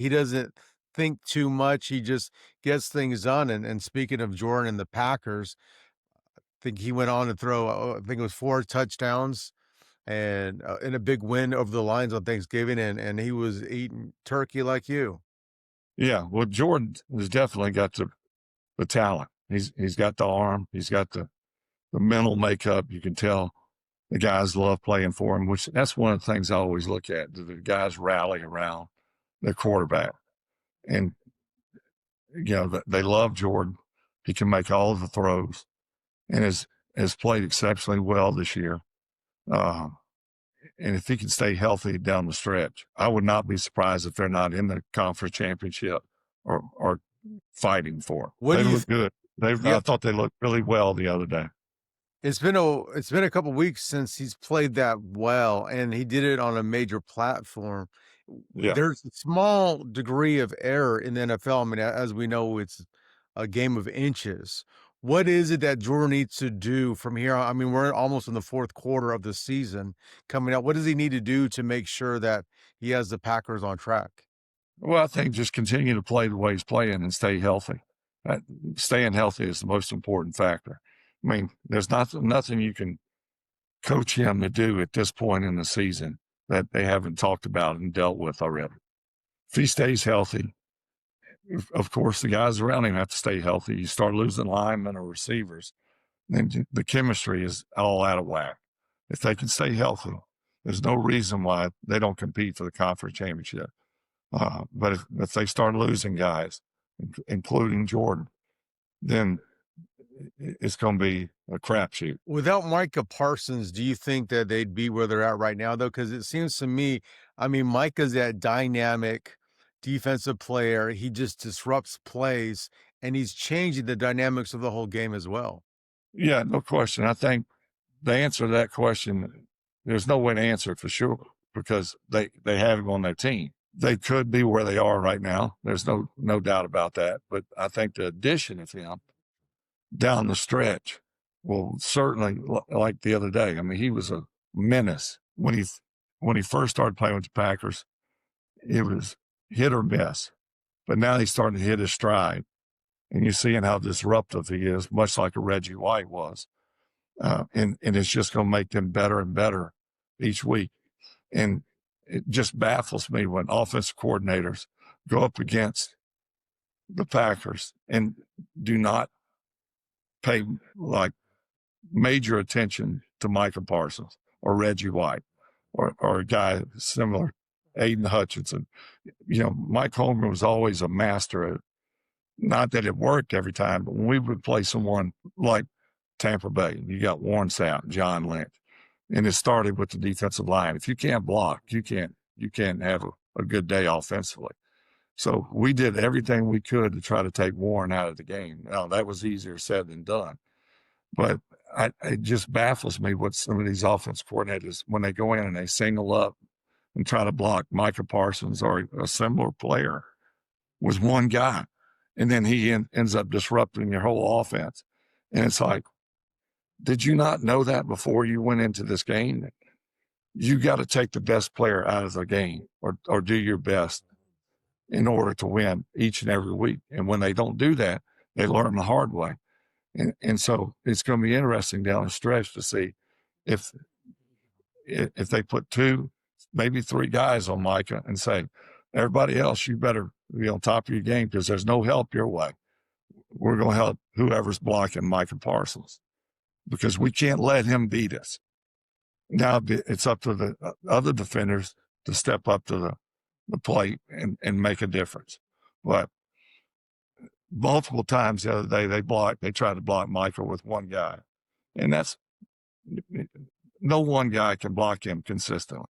He doesn't think too much. He just gets things done. And speaking of Jordan and the Packers, I think he went on to throw, I think it was 4 touchdowns and in a big win over the Lions on Thanksgiving, and he was eating turkey like you. Yeah, well, Jordan has definitely got the talent. He's got the arm. He's got the mental makeup. You can tell the guys love playing for him, which that's one of the things I always look at. Do the guys rally around their quarterback? And, they love Jordan. He can make all of the throws and has played exceptionally well this year. Um, and if he can stay healthy down the stretch, I would not be surprised if they're not in the conference championship or fighting for it. What They do you look good. I Yep. thought they looked really well the other day. It's been a couple weeks since he's played that well, and he did it on a major platform. Yeah. There's a small degree of error in the NFL. I mean, as we know, it's a game of inches. What is it that Jordan needs to do from here on? I mean, we're almost in the fourth quarter of the season coming up. What does he need to do to make sure that he has the Packers on track? Well, I think just continue to play the way he's playing and stay healthy. Staying healthy is the most important factor. I mean, there's nothing you can coach him to do at this point in the season that they haven't talked about and dealt with already. If he stays healthy, of course, the guys around him have to stay healthy. You start losing linemen or receivers, then the chemistry is all out of whack. If they can stay healthy, there's no reason why they don't compete for the conference championship. But if they start losing guys, including Jordan, then it's going to be a crapshoot. Without Micah Parsons, do you think that they'd be where they're at right now, though? Because it seems to me, I mean, Micah's that dynamic defensive player. He just disrupts plays, and he's changing the dynamics of the whole game as well. Yeah, no question. I think the answer to that question, there's no way to answer it for sure because they have him on their team. They could be where they are right now. There's no doubt about that. But I think the addition of him down the stretch will certainly, like the other day. I mean, he was a menace when he first started playing with the Packers. It was hit or miss, but now he's starting to hit his stride, and you're seeing how disruptive he is, much like a Reggie White was. And it's just going to make them better and better each week. And it just baffles me when offensive coordinators go up against the Packers and do not pay like major attention to Micah Parsons or Reggie White or a guy similar, Aiden Hutchinson. Mike Holmgren was always a master at, not that it worked every time, but when we would play someone like Tampa Bay, you got Warren Sapp, John Lynch, and it started with the defensive line. If you can't block, you can't have a good day offensively. So we did everything we could to try to take Warren out of the game. Now, that was easier said than done. But it just baffles me what some of these offense coordinators, when they go in and they single up and try to block Micah Parsons or a similar player with one guy, and then he ends up disrupting your whole offense. And it's like, did you not know that before you went into this game? You got to take the best player out of the game or do your best in order to win each and every week. And when they don't do that, they learn the hard way. And so it's going to be interesting down the stretch to see if they put 2, maybe 3 guys on Micah and say, everybody else, you better be on top of your game because there's no help your way. We're going to help whoever's blocking Micah Parsons because we can't let him beat us. Now it's up to the other defenders to step up to the plate and make a difference. But multiple times the other day, they tried to block Michael with one guy. And no one guy can block him consistently.